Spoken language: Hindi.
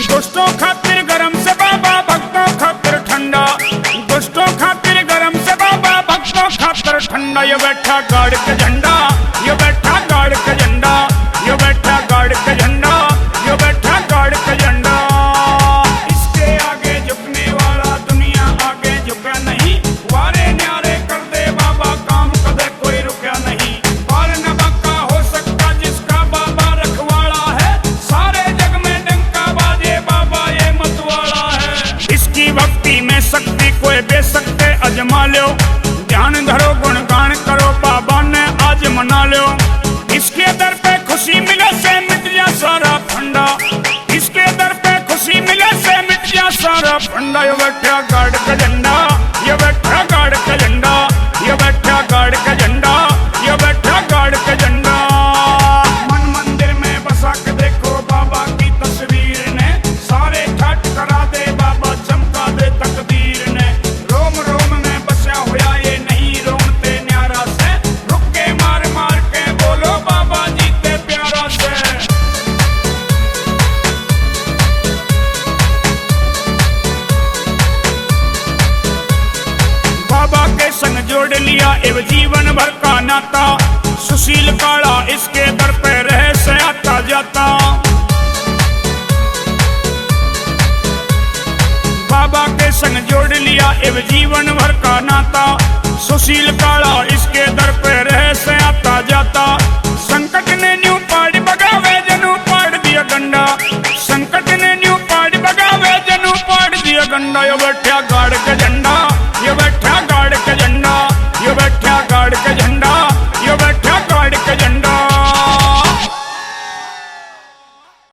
दुष्टों खातिर गरम से बाबा, भक्तों खातिर ठंडा। दुष्टों खातिर गरम से बाबा, भक्तों खातिर ठंडा। ये बैठा गाड़ के झंडा, ये बैठा गाड़ के झंडा, ये बैठा गाड़ के झंडा, ये बैठा गाड़ के झंडा। इसके आगे झुकने वाला दुनिया आगे झुका नहीं। वारे न्यारे कर दे बाबा, काम कदे कोई रुका नहीं। पार न बाका हो सकता जिसका बाबा रखवाला है। सारे जग में डंका बाजे बाबा ये मतवाला है। इसकी भक्ति में शक्ति कोई बेसकते अजमा लो। ध्यान धरो गुणगान करो, बाबा ने आज मना लो। इसके दर पे खुशी मिले से मिट जा सारा फंडा। इसके दर पे खुशी मिले से मिट जा सारा फंडा। ये बैठा गाड़ का झंडा, ये बैठा गाड़ का झंडा, ये बैठा गाड़ का झंडा, ये बैठा गाड़ का झंडा। मन मंदिर में बसा के देखो बाबा की तस्वीर ने। सारे ठाट करा दे बाबा, चमका दे तकदीर ने। रोम रोम में बसा हुआ ये नहीं रोमते न्यारा से। रुक के मार मार के बोलो बाबा जीते प्यारा से। बाबा के संग जोड़ लिया एवं जीवन भर का नाता। सुशील काला इसके दर पे रहे से आता जाता। बाबा के संग जोड़ लिया एवं जीवन भर का नाता। सुशील काला इसके दर पे रहे से आता जाता। संकट ने न्यू पाड़ बगावे जनू पाड़ दिया गंडा। संकट ने न्यू पाड़ बगावे जनू पाड़ दिया गंडा। ये बैठा गाड़ का झंडा, ये बैठा गाड़ का झंडा, ये बैठा गाड़ का झंडा।